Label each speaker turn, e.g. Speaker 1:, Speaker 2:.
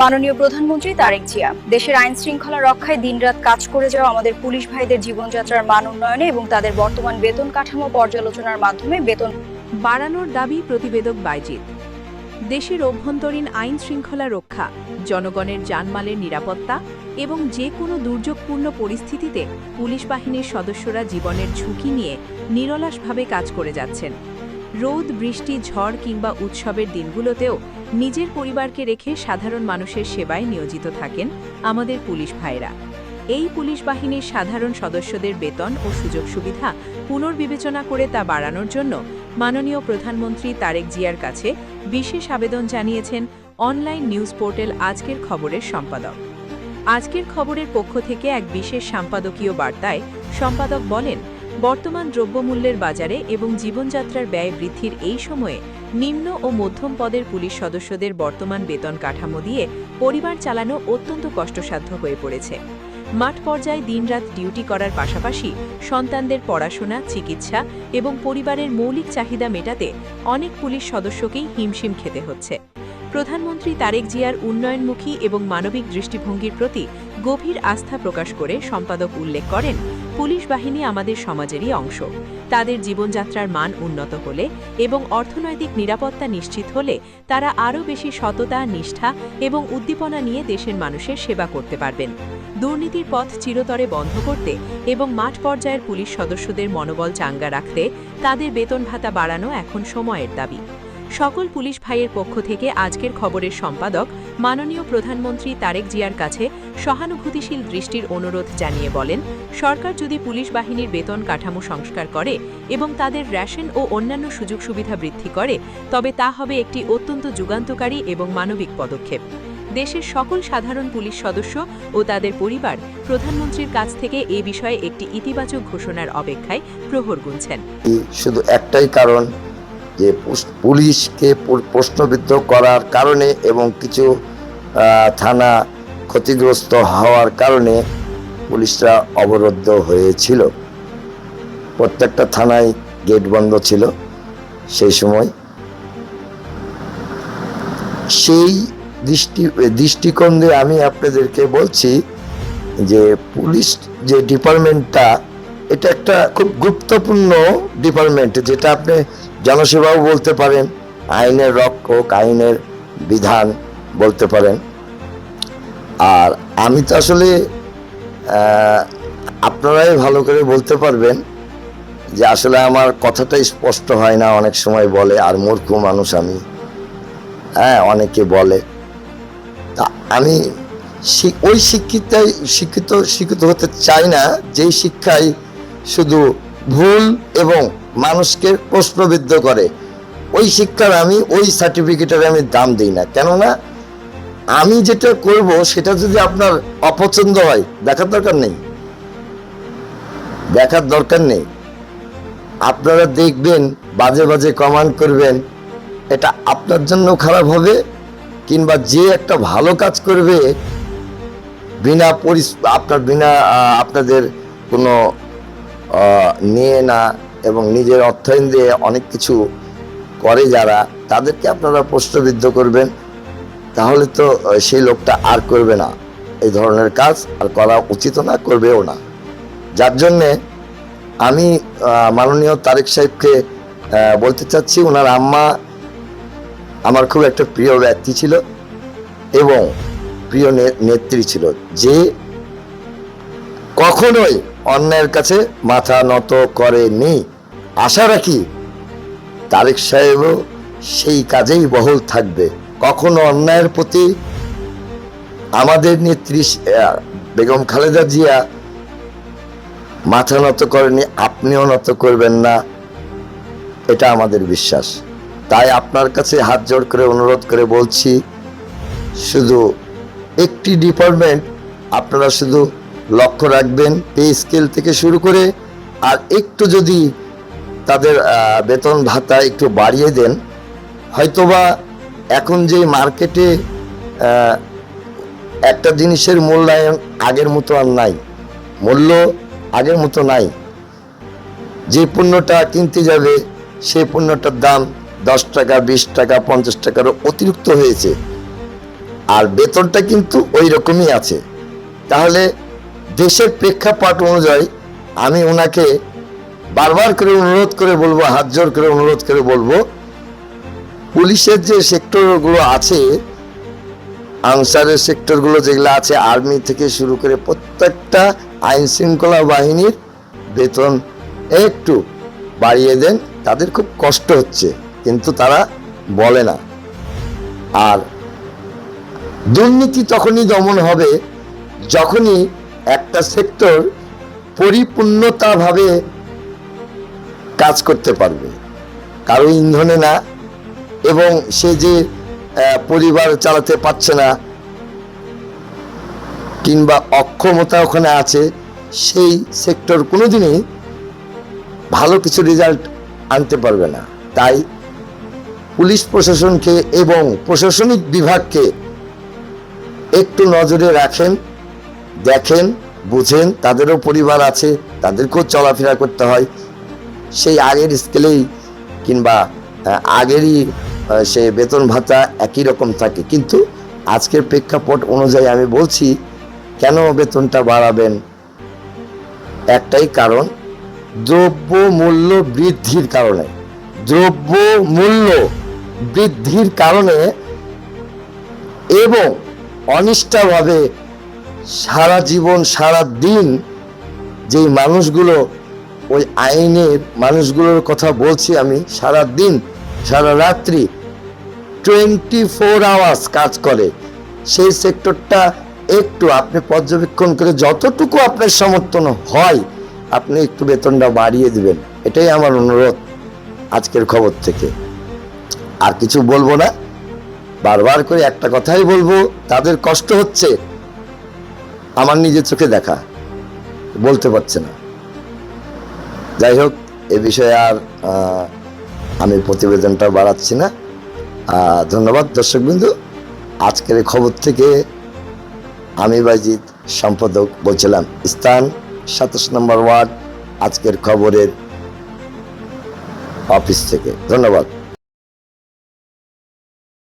Speaker 1: মাননীয় প্রধানমন্ত্রী তারেক জিয়া দেশের আইন শৃঙ্খলা রক্ষায় দিনরাত কাজ করে যাওয়া আমাদের পুলিশ ভাইদের জীবনযাত্রার মান উন্নয়নে এবং তাদের বর্তমান বেতন কাঠামো পর্যালোচনার মাধ্যমে বেতন
Speaker 2: বাড়ানোর দাবি প্রতিবেদক বাইজিৎ। দেশের অভ্যন্তরীণ আইন শৃঙ্খলা রক্ষা, জনগণের জানমালের নিরাপত্তা এবং যে কোনো দুর্যোগপূর্ণ পরিস্থিতিতে পুলিশ বাহিনীর সদস্যরা জীবনের ঝুঁকি নিয়ে নিরলসভাবে কাজ করে যাচ্ছেন। রোদ, বৃষ্টি, ঝড় কিংবা উৎসবের দিনগুলোতেও নিজের পরিবারকে রেখে সাধারণ মানুষের সেবায় নিয়োজিত থাকেন আমাদের পুলিশ ভাইরা। এই পুলিশ বাহিনীর সাধারণ সদস্যদের বেতন ও সুযোগ সুবিধা পুনর্বিবেচনা করে তা বাড়ানোর জন্য মাননীয় প্রধানমন্ত্রী তারেক জিয়ার কাছে বিশেষ আবেদন জানিয়েছেন অনলাইন নিউজ পোর্টাল আজকের খবরের সম্পাদক। আজকের খবরের পক্ষ থেকে এক বিশেষ সম্পাদকীয় বার্তায় সম্পাদক বলেন, বর্তমান দ্রব্যমূল্যের বাজারে এবং জীবনযাত্রার ব্যয় বৃদ্ধির এই সময়ে নিম্ন ও মধ্যম পদের পুলিশ সদস্যদের বর্তমান বেতন কাঠামো দিয়ে পরিবার চালানো অত্যন্ত কষ্টসাধ্য হয়ে পড়েছে। মাঠ পর্যায়ে দিনরাত ডিউটি করার পাশাপাশি সন্তানদের পড়াশোনা, চিকিৎসা এবং পরিবারের মৌলিক চাহিদা মেটাতে অনেক পুলিশ সদস্যকেই হিমশিম খেতে হচ্ছে। প্রধানমন্ত্রী তারেক জিয়ার উন্নয়নমুখী এবং মানবিক দৃষ্টিভঙ্গির প্রতি গভীর আস্থা প্রকাশ করে সম্পাদক উল্লেখ করেন, পুলিশ বাহিনী আমাদের সমাজেরই অংশ। তাদের জীবনযাত্রার মান উন্নত হলে এবং অর্থনৈতিক নিরাপত্তা নিশ্চিত হলে তারা আরও বেশি সততা, নিষ্ঠা এবং উদ্দীপনা নিয়ে দেশের মানুষের সেবা করতে পারবেন। দুর্নীতির পথ চিরতরে বন্ধ করতে এবং মাঠ পর্যায়ের পুলিশ সদস্যদের মনোবল চাঙ্গা রাখতে তাদের বেতন ভাতা বাড়ানো এখন সময়ের দাবি। সকল পুলিশ ভাইয়ের পক্ষ থেকে আজকের খবরের সম্পাদক মাননীয় প্রধানমন্ত্রী তারেক জিয়ার কাছে সহানুভূতিশীল দৃষ্টির অনুরোধ জানিয়ে বলেন, সরকার যদি পুলিশ বাহিনীর বেতন কাঠামো সংস্কার করে এবং তাদের রেশন ও অন্যান্য সুযোগ সুবিধা বৃদ্ধি করে, তবে তা হবে একটি অত্যন্ত যুগান্তকারী এবং মানবিক পদক্ষেপ। দেশের সকল সাধারণ পুলিশ সদস্য ও তাদের পরিবার প্রধানমন্ত্রীর কাছ থেকে এ বিষয়ে একটি ইতিবাচক ঘোষণার অপেক্ষায় প্রহর গুনছেন।
Speaker 3: শুধু একটাই কারণ যে পুলিশকে প্রশ্নবিদ্ধ করার কারণে এবং কিছু থানা ক্ষতিগ্রস্ত হওয়ার কারণে পুলিশরা অবরুদ্ধ হয়েছিল। প্রত্যেকটা থানায় গেট বন্ধ ছিল সেই সময়। সেই দৃষ্টিকোণ দিয়ে আমি আপনাদেরকে বলছি যে পুলিশ যে ডিপার্টমেন্টটা, এটা একটা খুব গুরুত্বপূর্ণ ডিপার্টমেন্ট, যেটা আপনি জনসেবাও বলতে পারেন, আইনের রক্ষক, আইনের বিধান বলতে পারেন। আর আমি তো আসলে আপনারাই ভালো করে বলতে পারবেন যে আসলে আমার কথাটাই স্পষ্ট হয় না, অনেক সময় বলে, আর মূর্খ মানুষ আমি, অনেকে বলে। তা আমি ওই শিক্ষিত হতে চাই না, যেই শিক্ষায় শুধু ভুল এবং মানুষকে প্রশ্নবিদ্ধ করে। ওই শিক্ষার ওই সার্টিফিকেটের আমি দাম দিই না। কেননা আমি যেটা করব সেটা যদি আপনার অপছন্দ হয়, দেখার দরকার নেই। আপনারা দেখবেন, বাজে বাজে কমেন্ট করবেন, এটা আপনার জন্য খারাপ হবে। কিংবা যে একটা ভালো কাজ করবে বিনা আপনাদের কোনো নিয়ে না এবং নিজের অর্থায়ন দিয়ে অনেক কিছু করে যারা, তাদেরকে আপনারা প্রশ্নবিদ্ধ করবেন, তাহলে তো সেই লোকটা আর করবে না, এই ধরনের কাজ আর করা উচিত না, করবেও না। যার জন্যে আমি মাননীয় তারেক সাহেবকে বলতে চাচ্ছি, ওনার আম্মা আমার খুব একটা প্রিয় ব্যক্তি ছিল এবং প্রিয় নেত্রী ছিল, যে কখনোই অন্যায়ের কাছে মাথা নত করেনি। আশা রাখি তারেক সাহেবও সেই কাজেই বহাল থাকবে। কখনো অন্যায়ের প্রতি আমাদের নেত্রী বেগম খালেদা জিয়া মাথা নত করেনি, আপনিও নত করবেন না, এটা আমাদের বিশ্বাস। তাই আপনার কাছে হাত জোড় করে অনুরোধ করে বলছি, শুধু একটি ডিপার্টমেন্ট আপনারা শুধু লক্ষ্য রাখবেন, পে স্কেল থেকে শুরু করে, আর একটু যদি তাদের বেতন ভাতা একটু বাড়িয়ে দেন, হয়তোবা এখন যে মার্কেটে একটা জিনিসের মূল্যায়ন আগের মতো আর নাই, মূল্য আগের মতো নাই। যে পণ্যটা কিনতে যাবে সেই পণ্যটার দাম 10 টাকা, 20 টাকা, 50 টাকারও অতিরিক্ত হয়েছে। আর বেতনটা কিন্তু ওই রকমই আছে। তাহলে দেশের প্রেক্ষাপট অনুযায়ী আমি ওনাকে বারবার করে অনুরোধ করে বলবো, হাত জোর করে অনুরোধ করে বলবো, পুলিশের যে সেক্টরগুলো আছে, আনসারের সেক্টরগুলো যেগুলো আছে, আর্মি থেকে শুরু করে প্রত্যেকটা আইন শৃঙ্খলা বাহিনীর বেতন একটু বাড়িয়ে দেন। তাদের খুব কষ্ট হচ্ছে, কিন্তু তারা বলে না। আর দুর্নীতি তখনই দমন হবে যখনই একটা সেক্টর পরিপূর্ণতাভাবে কাজ করতে পারবে, কারো ইন্ধনে না, এবং সে যে পরিবার চালাতে পারছে না কিংবা অক্ষমতা ওখানে আছে, সেই সেক্টর কোনোদিনই ভালো কিছু রেজাল্ট আনতে পারবে না। তাই পুলিশ প্রশাসনকে এবং প্রশাসনিক বিভাগকে একটু নজরে রাখেন, দেখেন, বুঝেন। তাদেরও পরিবার আছে, তাদেরকেও চলাফেরা করতে হয়। সেই আগের স্কেলেই কিংবা আগেরই সে বেতন ভাতা একই রকম থাকে, কিন্তু আজকের প্রেক্ষাপট অনুযায়ী আমি বলছি, কেন বেতনটা বাড়াবেন? একটাই কারণ, দ্রব্য মূল্য বৃদ্ধির কারণে। দ্রব্য মূল্য বৃদ্ধির কারণে এবং অনিষ্টাভাবে সারা জীবন সারা দিন যেই মানুষগুলো, ওই আইনের মানুষগুলোর কথা বলছি আমি, সারা দিন সারা রাত্রি 24 আওয়ার্স কাজ করে, সেই সেক্টরটা একটু আপনি পর্যবেক্ষণ করে যতটুকু আপনার সমর্থন হয় আপনি একটু বেতনটা বাড়িয়ে দিবেন। এটাই আমার অনুরোধ আজকের খবর থেকে। আর কিছু বলবো না, বারবার করে একটা কথাই বলবো, তাদের কষ্ট হচ্ছে, আমার নিজের চোখে দেখা, বলতে পারছে না। যাই হোক, এ বিষয়ে আর আমি প্রতিবেদনটা বাড়াচ্ছি না। ধন্যবাদ দর্শকবৃন্দ। আজকের এই খবর থেকে আমি বাইজিৎ, সম্পাদক বলছিলাম, স্থান 27 নম্বর ওয়ার্ড, আজকের খবরের অফিস থেকে। ধন্যবাদ।